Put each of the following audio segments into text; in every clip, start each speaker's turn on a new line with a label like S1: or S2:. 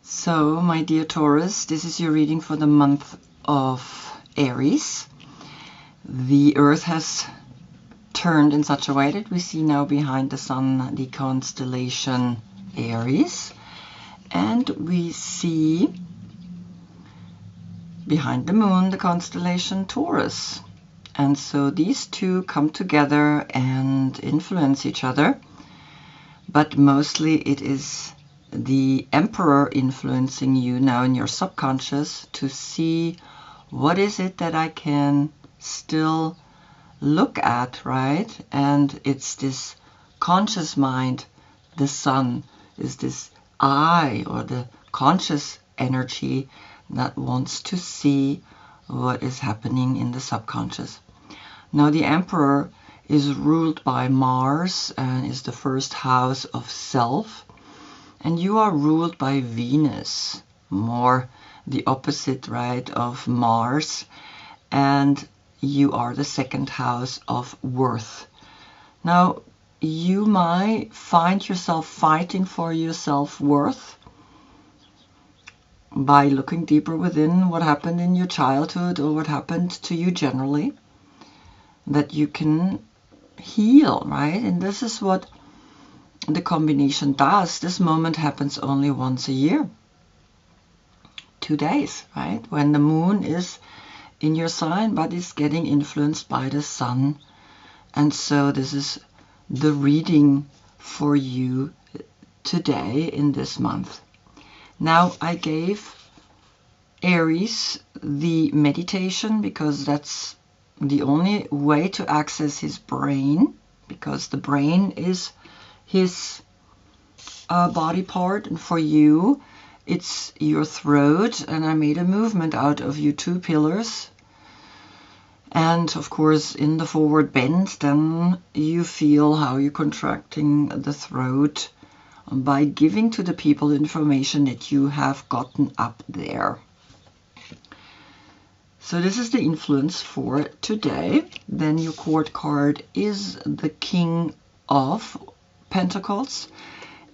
S1: So, my dear Taurus, this is your reading for the month of Aries. The Earth has turned in such a way that we see now behind the Sun the constellation Aries, and we see behind the Moon the constellation Taurus. And so these two come together and influence each other, but mostly it is the Emperor influencing you now in your subconscious to see what is it that I can still look at, right? And it's this conscious mind. The Sun is this eye or the conscious energy that wants to see what is happening in the subconscious. Now the Emperor is ruled by Mars and is the first house of self. And you are ruled by Venus, more the opposite, right, of Mars. And you are the second house of worth. Now, you might find yourself fighting for your self-worth by looking deeper within what happened in your childhood or what happened to you generally, that you can heal, right? And this is what the combination does. This moment happens only once a year, 2 days, right? When the Moon is in your sign, but it's getting influenced by the Sun. And so this is the reading for you today in this month. Now, I gave Aries the meditation because that's the only way to access his brain, because the brain is his body part, and for you it's your throat. And I made a movement out of your two pillars, and of course in the forward bend then you feel how you're contracting the throat by giving to the people information that you have gotten up there. So this is the influence for today. Then your court card is the King of Pentacles.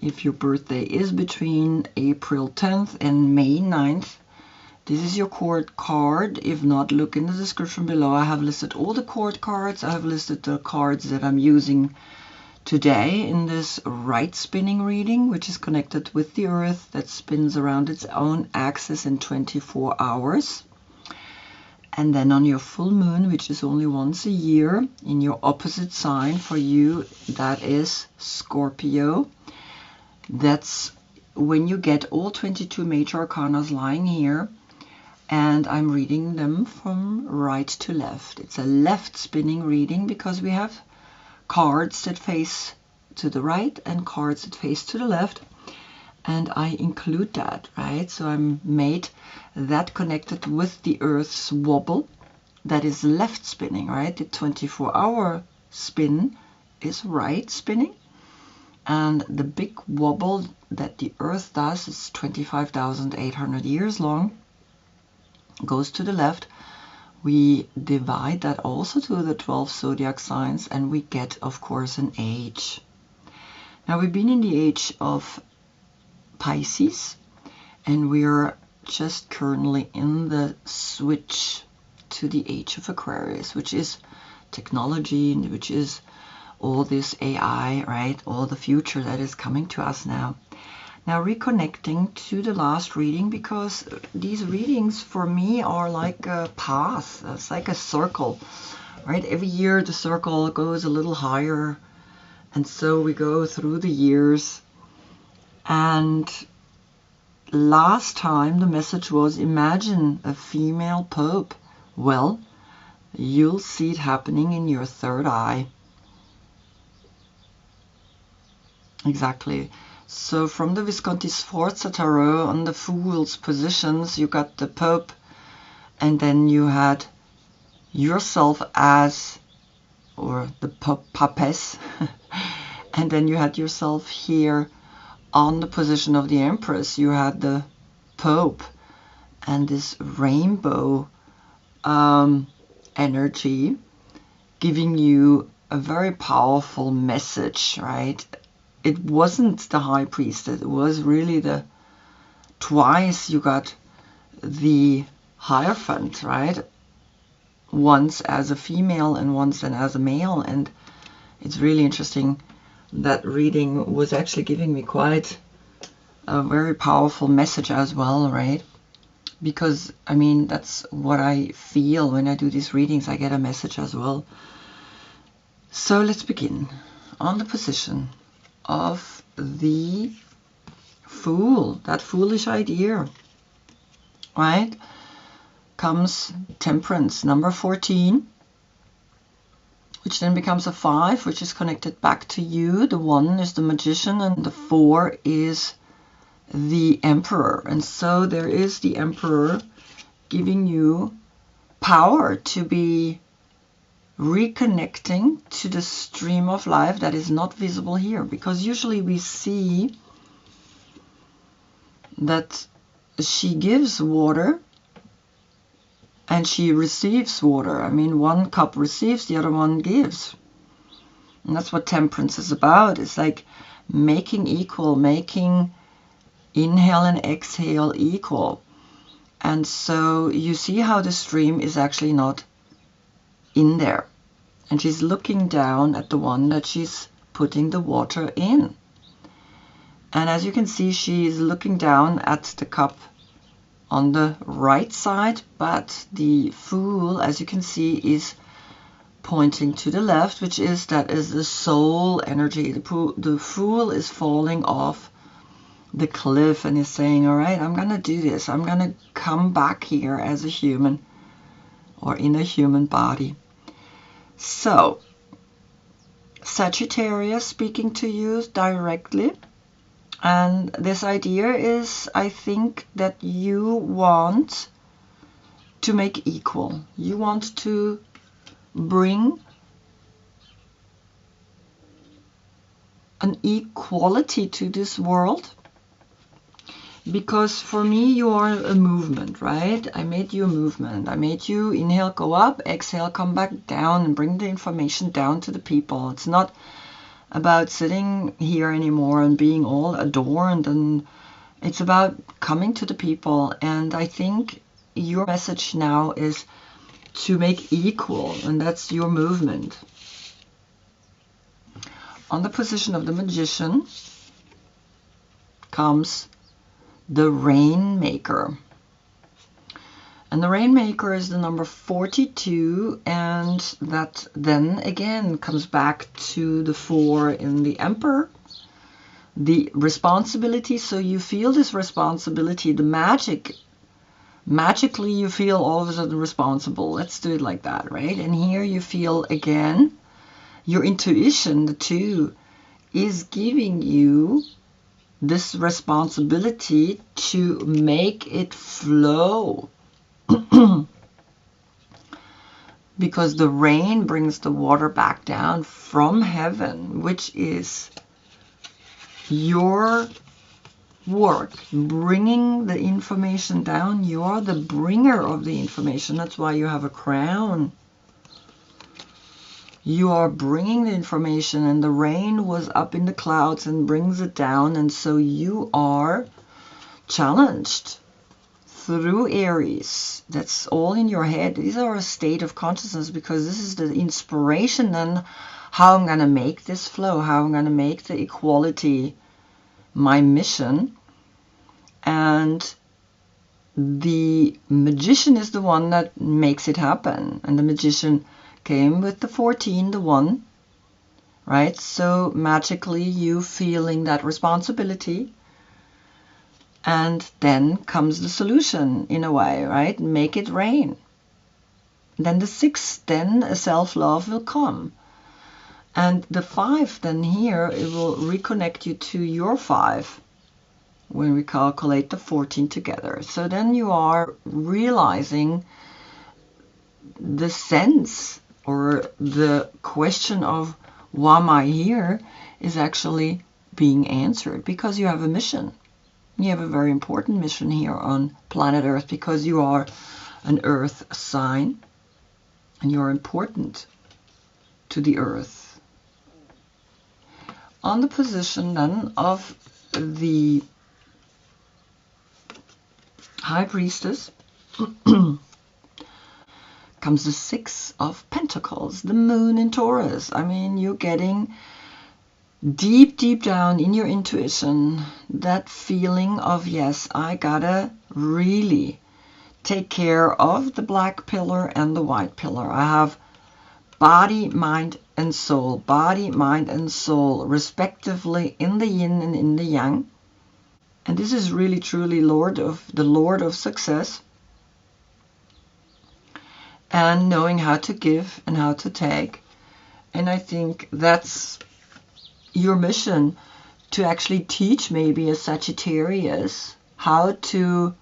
S1: If your birthday is between April 10th and May 9th, this is your court card. If not, look in the description below. I have listed all the court cards. I have listed the cards that I'm using today in this right spinning reading, which is connected with the Earth that spins around its own axis in 24 hours. And then on your full moon, which is only once a year, in your opposite sign for you, that is Scorpio. That's when you get all 22 major arcanas lying here, and I'm reading them from right to left. It's a left spinning reading because we have cards that face to the right and cards that face to the left. And I include that, right? So I'm made that connected with the Earth's wobble that is left spinning, right? The 24-hour spin is right spinning. And the big wobble that the Earth does is 25,800 years long, goes to the left. We divide that also to the 12 zodiac signs, and we get, of course, an age. Now, we've been in the age of Pisces, and we are just currently in the switch to the age of Aquarius, which is technology, and which is all this AI, right? All the future that is coming to us now. Now, reconnecting to the last reading, because these readings for me are like a path. It's like a circle, right? Every year the circle goes a little higher, and so we go through the years. And last time the message was, imagine a female pope. Well, you'll see it happening in your third eye. Exactly. So from the Visconti Sforza Tarot on the Fool's positions, you got the Pope, and then you had yourself as, or the Papess, and then you had yourself here on the position of the Empress. You had the Pope and this rainbow energy giving you a very powerful message, right? It wasn't the High Priestess, it was really the twice you got the Hierophant, right? Once as a female and once then as a male. And it's really interesting. That reading was actually giving me quite a very powerful message as well, right? Because, I mean, that's what I feel when I do these readings. I get a message as well. So let's begin. On the position of the Fool, that foolish idea, right, comes Temperance, number 14, which then becomes a 5, which is connected back to you. The 1 is the Magician, and the 4 is the Emperor. And so there is the Emperor giving you power to be reconnecting to the stream of life that is not visible here, because usually we see that she gives water and she receives water. I mean, one cup receives, the other one gives. And that's what Temperance is about. It's like making equal, making inhale and exhale equal. And so you see how the stream is actually not in there. And she's looking down at the one that she's putting the water in. And as you can see, she's looking down at the cup on the right side, but the Fool, as you can see, is pointing to the left, which is the soul energy. The Fool is falling off the cliff and is saying, all right, I'm going to do this. I'm going to come back here as a human, or in a human body. So, Sagittarius speaking to you directly. And this idea is, I think, that you want to make equal. You want to bring an equality to this world. Because for me, you are a movement, right? I made you a movement. I made you inhale, go up, exhale, come back down, and bring the information down to the people. It's not about sitting here anymore and being all adorned, and it's about coming to the people. And I think your message now is to make equal, and that's your movement. On the position of the Magician comes the Rainmaker. And the Rainmaker is the number 42, and that then again comes back to the 4 in the Emperor. The responsibility, so you feel this responsibility, the magically you feel all of a sudden responsible. Let's do it like that, right? And here you feel again, your intuition, the 2, is giving you this responsibility to make it flow. Because the rain brings the water back down from heaven, which is your work, bringing the information down. You are the bringer of the information. That's why you have a crown. You are bringing the information, and the rain was up in the clouds and brings it down, and so you are challenged through Aries. That's all in your head. These are a state of consciousness, because this is the inspiration then how I'm going to make this flow, how I'm going to make the equality my mission. And the Magician is the one that makes it happen. And the Magician came with the 14, the 1, right? So magically you feeling that responsibility. And then comes the solution in a way, right? Make it rain. Then the 6, then self-love will come. And the 5 then here, it will reconnect you to your 5 when we calculate the 14 together. So then you are realizing the sense, or the question of why am I here, is actually being answered, because you have a mission. You have a very important mission here on planet Earth, because you are an Earth sign and you're important to the Earth. On the position then of the High Priestess, comes the Six of Pentacles, the Moon in Taurus. I mean, you're getting deep, deep down in your intuition, that feeling of, yes, I gotta really take care of the black pillar and the white pillar. I have body, mind, and soul. Body, mind, and soul, respectively, in the yin and in the yang. And this is really, truly the Lord of success. And knowing how to give and how to take. And I think that's your mission, to actually teach maybe a Sagittarius how to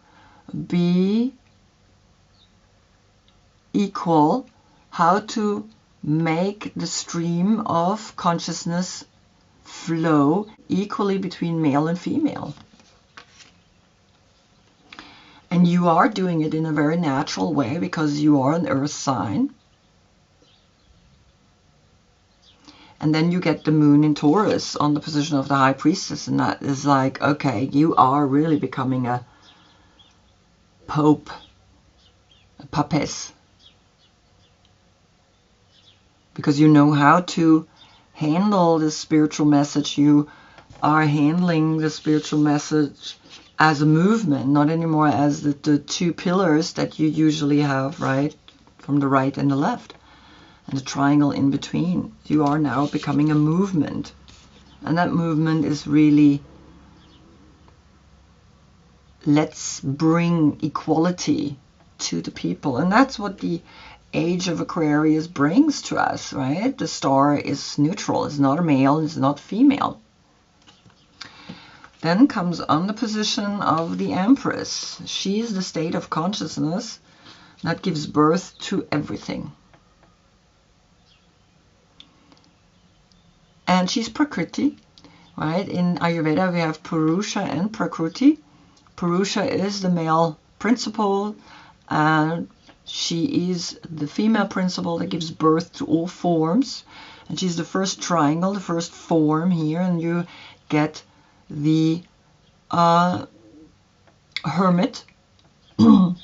S1: be equal, how to make the stream of consciousness flow equally between male and female. And you are doing it in a very natural way because you are an earth sign. And then you get the Moon in Taurus on the position of the High Priestess, and that is like, okay, you are really becoming a pope, a papess. Because you know how to handle the spiritual message. You are handling the spiritual message as a movement, not anymore as the two pillars that you usually have, right? From the right and the left. And the triangle in between. You are now becoming a movement. And that movement is really, let's bring equality to the people. And that's what the age of Aquarius brings to us, right? The star is neutral. It's not a male, it's not female. Then comes on the position of the Empress. She is the state of consciousness that gives birth to everything. And she's Prakriti, right? In Ayurveda we have Purusha and Prakriti. Purusha is the male principle, and she is the female principle that gives birth to all forms. And she's the first triangle, the first form here, and you get the Hermit. And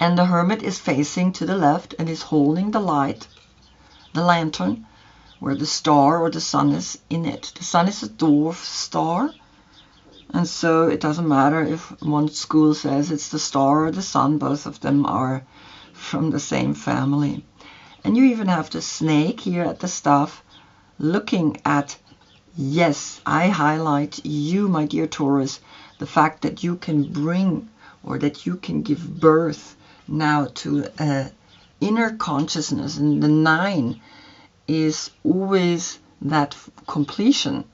S1: the Hermit is facing to the left and is holding the light, the lantern, where the star or the sun is in it. The sun is a dwarf star, and so it doesn't matter if one school says it's the star or the sun, both of them are from the same family. And you even have the snake here at the staff looking at, yes, I highlight you, my dear Taurus, the fact that you can bring, or that you can give birth now to an inner consciousness. And the 9 is always that completion,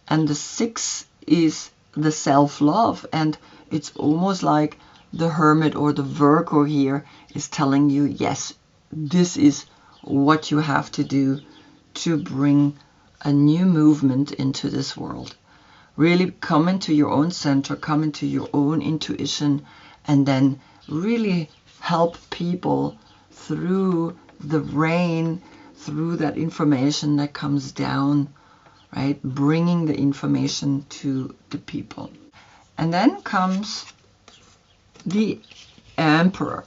S1: and the 6 is the self-love, and it's almost like the Hermit or the Virgo here is telling you, yes, this is what you have to do to bring a new movement into this world. Really come into your own center, come into your own intuition, and then really help people through the rain, through that information that comes down, right? Bringing the information to the people. And then comes the Emperor.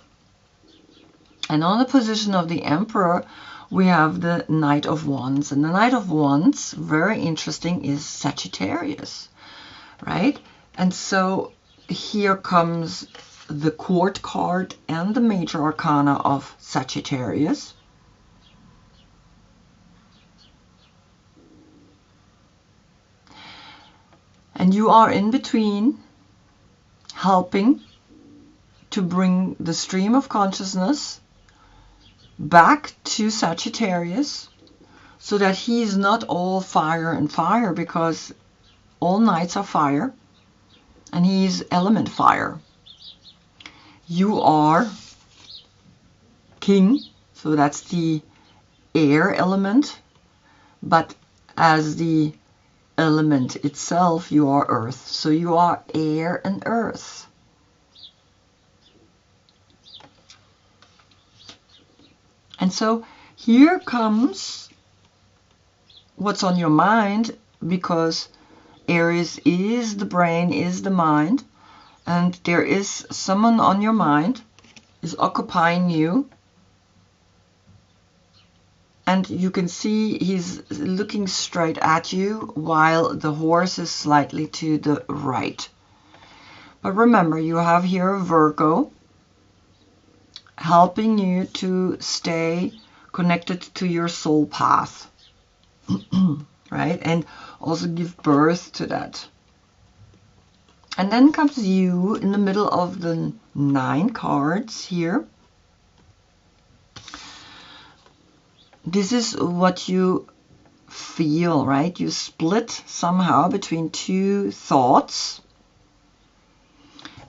S1: And on the position of the Emperor, we have the Knight of Wands. And the Knight of Wands, very interesting, is Sagittarius, right? And so here comes the Court card and the Major Arcana of Sagittarius. And you are in between, helping to bring the stream of consciousness back to Sagittarius, so that he is not all fire and fire, because all knights are fire, and he is element fire. You are king, so that's the air element, but as the element itself, you are earth. So you are air and earth. And so here comes what's on your mind, because Aries is the brain, is the mind, and there is someone on your mind is occupying you, and you can see he's looking straight at you while the horse is slightly to the right. But remember, you have here a Virgo helping you to stay connected to your soul path, right? And also give birth to that. And then comes you in the middle of the 9 cards here. This is what you feel, right? You split somehow between 2 thoughts.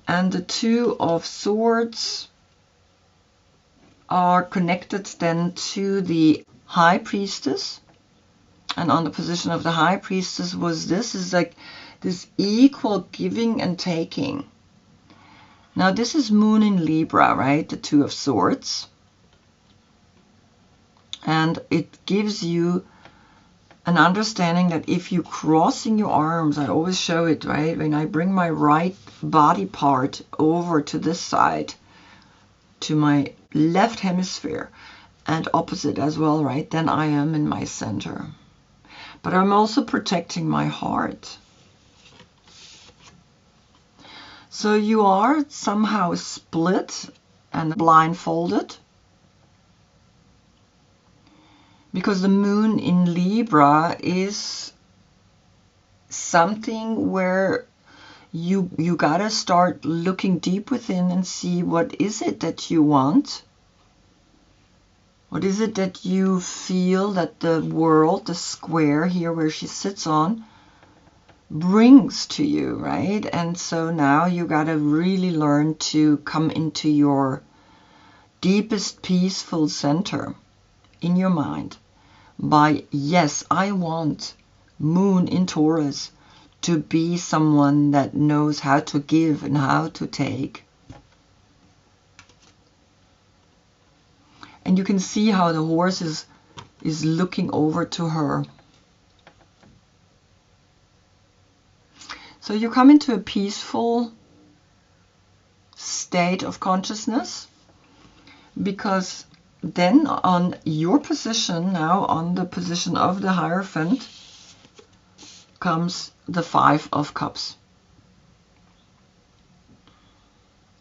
S1: And the 2 of Swords are connected then to the High Priestess. And on the position of the High Priestess was this is like this equal giving and taking. Now this is Moon in Libra, right? The 2 of Swords. And it gives you an understanding that if you crossing your arms, I always show it, right? When I bring my right body part over to this side, to my left hemisphere, and opposite as well, right? Then I am in my center. But I'm also protecting my heart. So you are somehow split and blindfolded, because the Moon in Libra is something where you gotta start looking deep within and see what is it that you want. What is it that you feel that the world, the square here where she sits on, brings to you, right? And so now you gotta really learn to come into your deepest peaceful center in your mind by, yes, I want Moon in Taurus to be someone that knows how to give and how to take. And you can see how the horse is looking over to her. So you come into a peaceful state of consciousness, because then on your position, now on the position of the Hierophant, comes the 5 of Cups.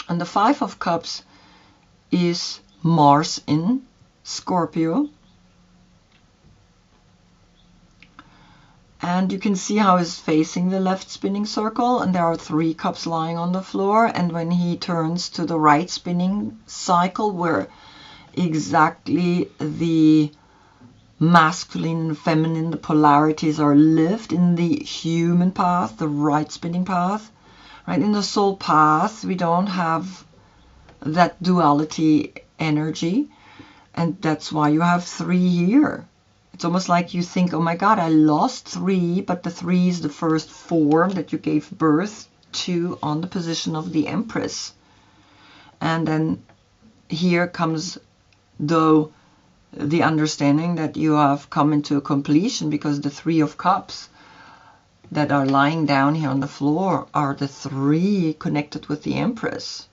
S1: And the 5 of Cups is Mars in Scorpio. And you can see how he's facing the left spinning circle, and there are 3 cups lying on the floor. And when he turns to the right spinning cycle, where exactly the masculine and feminine, the polarities are lived in the human path, the right spinning path, right? In the soul path, we don't have that duality energy, and that's why you have 3 here. It's almost like you think, oh my God, I lost 3, but the 3 is the first form that you gave birth to on the position of the Empress. And then here comes, though, the understanding that you have come into a completion, because the 3 of Cups that are lying down here on the floor are the 3 connected with the Empress.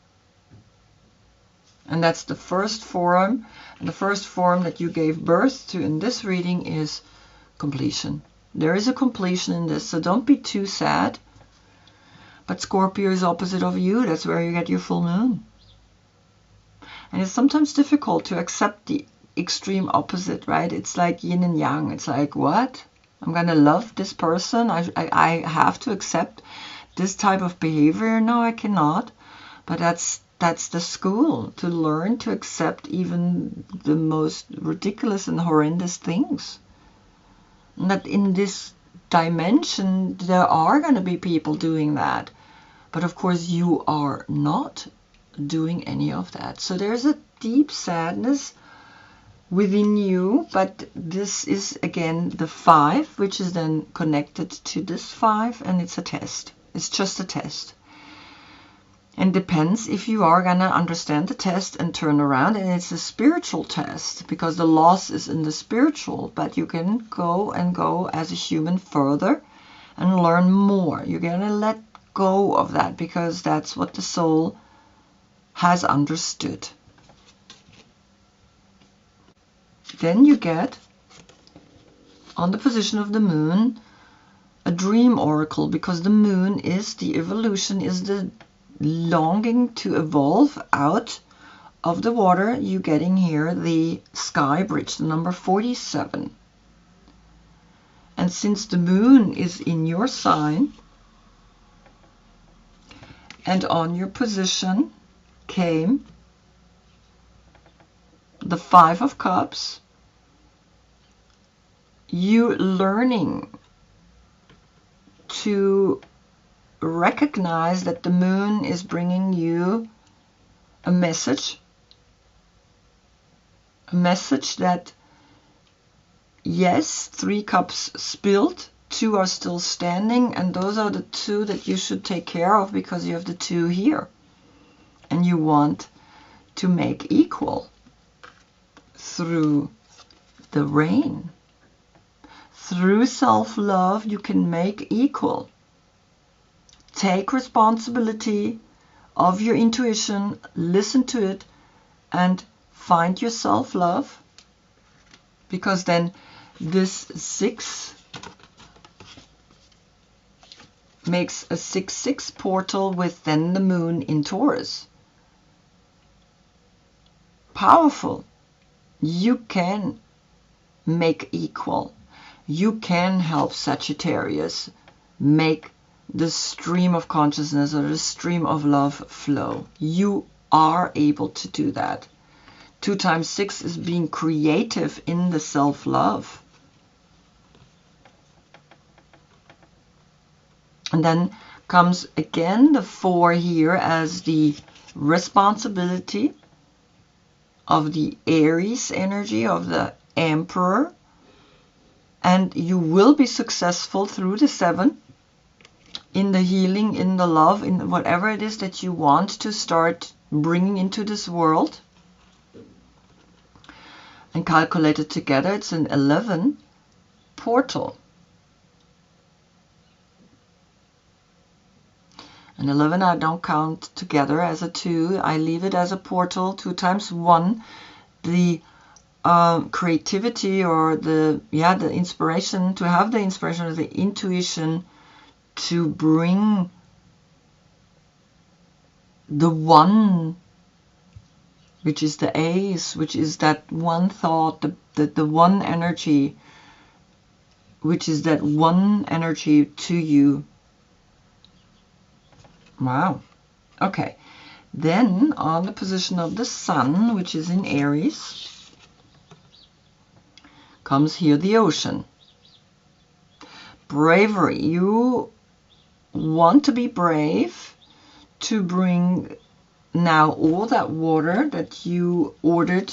S1: And that's the first form. And the first form that you gave birth to in this reading is completion. There is a completion in this, so don't be too sad. But Scorpio is opposite of you. That's where you get your full moon. And it's sometimes difficult to accept the extreme opposite, right? It's like yin and yang. It's like, what? I'm going to love this person. I have to accept this type of behavior. No, I cannot. But that's the school, to learn to accept even the most ridiculous and horrendous things. And that in this dimension, there are going to be people doing that. But of course, you are not doing any of that. So there's a deep sadness within you, but this is again the 5, which is then connected to this 5, and it's a test. It's just a test. And depends if you are going to understand the test and turn around. And it's a spiritual test, because the loss is in the spiritual. But you can go and go as a human further and learn more. You're going to let go of that, because that's what the soul has understood. Then you get, on the position of the moon, a dream oracle, because the moon is the evolution, is the longing to evolve out of the water. You getting here the sky bridge, the number 47. And since the moon is in your sign and on your position came the 5 of Cups, you learning to recognize that the moon is bringing you a message that, yes, 3 cups spilled, 2 are still standing, and those are the 2 that you should take care of, because you have the 2 here, and you want to make equal through the rain. Through self-love, you can make equal. Take responsibility of your intuition, listen to it, and find your self-love, because then this 6 makes a 6/6 portal with then the moon in Taurus. Powerful. You can make equal. You can help Sagittarius make the stream of consciousness or the stream of love flow. You are able to do that. 2 times 6 is being creative in the self-love. And then comes again the 4 here as the responsibility of the Aries energy, of the Emperor. And you will be successful through the 7 in the healing, in the love, in whatever it is that you want to start bringing into this world. And calculated together, it's an 11 portal. And 11 I don't count together as a 2. I leave it as a portal. 2 times 1. The creativity, or the inspiration, to have the inspiration or the intuition to bring the one, which is the ace, which is that one thought, the one energy, which is that one energy to you. Wow. Okay. Then on the position of the sun, which is in Aries, comes here the ocean. Bravery. You want to be brave to bring now all that water that you ordered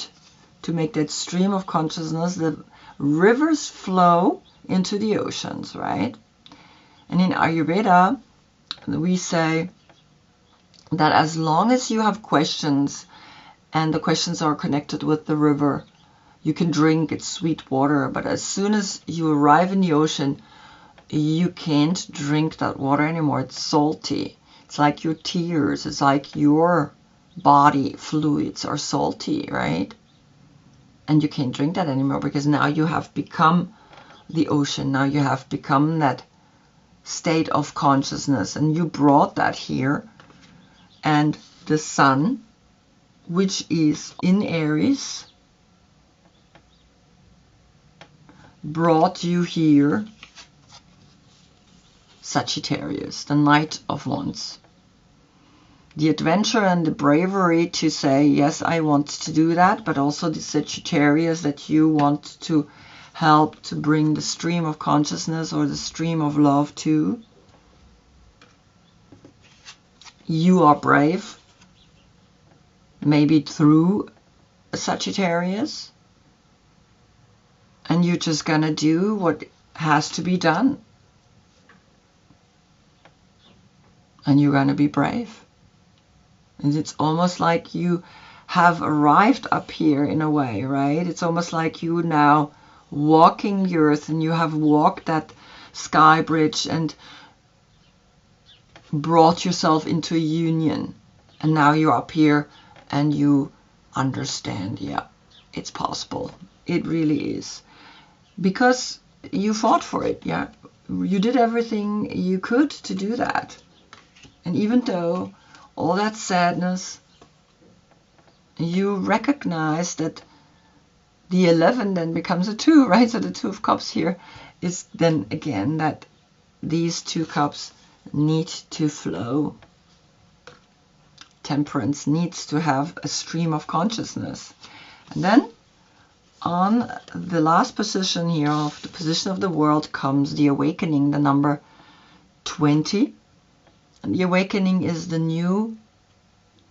S1: to make that stream of consciousness. The rivers flow into the oceans, right? And in Ayurveda, we say that as long as you have questions and the questions are connected with the river, you can drink its sweet water, but as soon as you arrive in the ocean, you can't drink that water anymore. It's salty. It's like your tears. It's like your body fluids are salty, right? And you can't drink that anymore, because now you have become the ocean. Now you have become that state of consciousness, and you brought that here. And the sun, which is in Aries, brought you here Sagittarius, the Knight of Wands. The adventure and the bravery to say, yes, I want to do that, but also the Sagittarius that you want to help to bring the stream of consciousness or the stream of love to. You are brave, maybe through a Sagittarius, and you're just gonna do what has to be done. And you're gonna be brave. And it's almost like you have arrived up here in a way, right? It's almost like you now walking the earth, and you have walked that sky bridge, and brought yourself into a union, and now you're up here and you understand, yeah, it's possible. It really is. Because you fought for it, yeah. You did everything you could to do that. And even though all that sadness, you recognize that the 11 then becomes a 2, right? So the 2 of Cups here is then again that these 2 cups need to flow. Temperance needs to have a stream of consciousness. And then on the last position here, of the position of the world, comes the awakening, the number 20. And the awakening is the new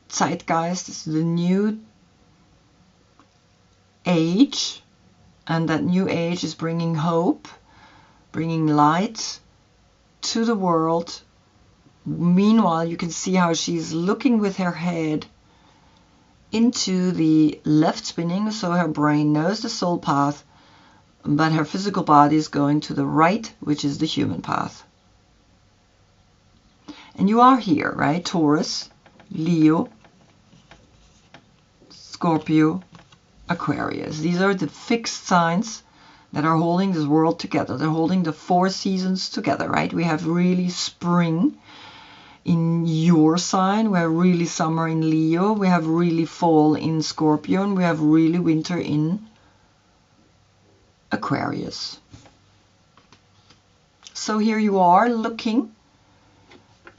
S1: zeitgeist, it's the new age, and that new age is bringing hope, bringing light to the world. Meanwhile, you can see how she's looking with her head into the left spinning, so her brain knows the soul path, but her physical body is going to the right, which is the human path. And you are here, right? Taurus, Leo, Scorpio, Aquarius. These are the fixed signs that are holding this world together. They're holding the 4 seasons together, right? We have really spring in your sign, we have really summer in Leo, we have really fall in Scorpio, and we have really winter in Aquarius. So here you are looking,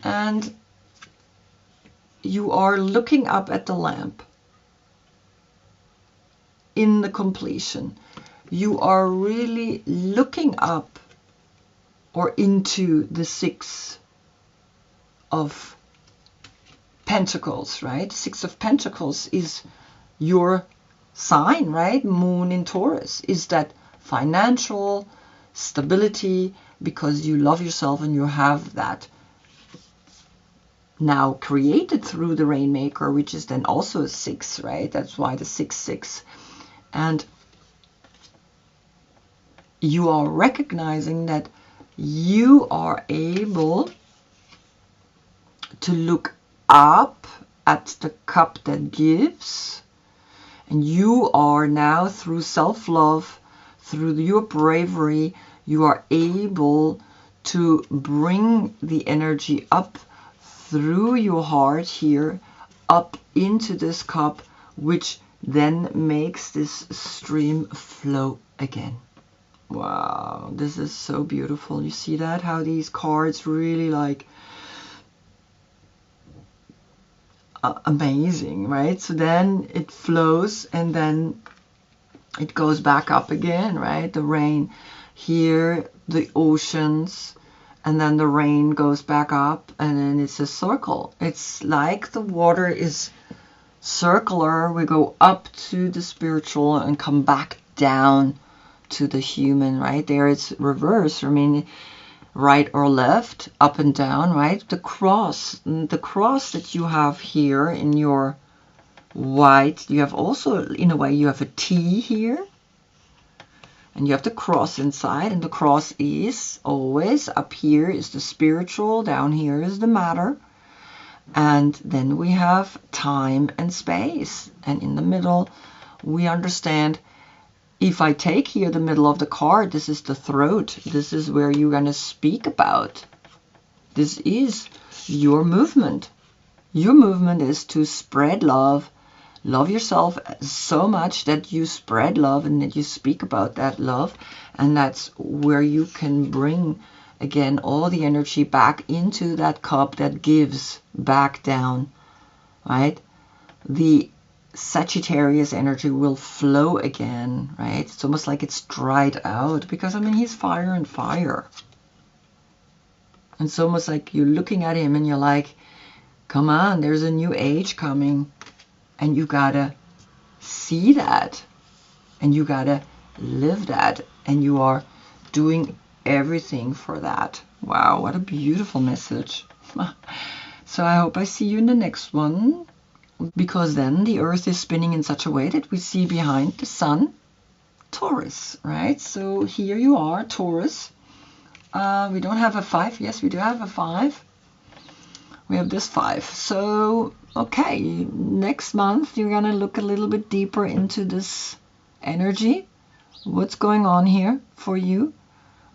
S1: and you are looking up at the lamp in the completion. You are really looking up or into the 6 of Pentacles, right? 6 of Pentacles is your sign, right? Moon in Taurus is that financial stability, because you love yourself and you have that now created through the Rainmaker, which is then also a 6, right? That's why the 6-6. And you are recognizing that you are able to look up at the cup that gives, and you are now, through self-love, through your bravery, you are able to bring the energy up through your heart here, up into this cup, which then makes this stream flow again. Wow, this is so beautiful. You see that? How these cards really like amazing, right? So then it flows and then it goes back up again, right? The rain here, the oceans, and then the rain goes back up, and then it's a circle. It's like the water is circular. We go up to the spiritual and come back down to the human, right? There it's reverse. I mean, right or left, up and down, right? The cross that you have here in your white, you have also, in a way, you have a T here, and you have the cross inside, and the cross is always up here is the spiritual, down here is the matter, and then we have time and space, and in the middle we understand. If I take here the middle of the card, this is the throat. This is where you're going to speak about. This is your movement. Your movement is to spread love. Love yourself so much that you spread love and that you speak about that love. And that's where you can bring, again, all the energy back into that cup that gives back down, right? The Sagittarius energy will flow again, right? It's almost like it's dried out, because I mean, he's fire and fire. And it's almost like you're looking at him and you're like, come on, there's a new age coming, and you gotta see that, and you gotta live that, and you are doing everything for that. Wow, what a beautiful message. So I hope I see you in the next one, because then the earth is spinning in such a way that we see behind the sun Taurus, right? So here you are, Taurus. We don't have a 5. Yes, we do have a 5. We have this 5. So, okay, next month you're going to look a little bit deeper into this energy. What's going on here for you?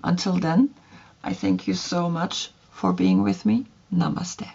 S1: Until then, I thank you so much for being with me. Namaste.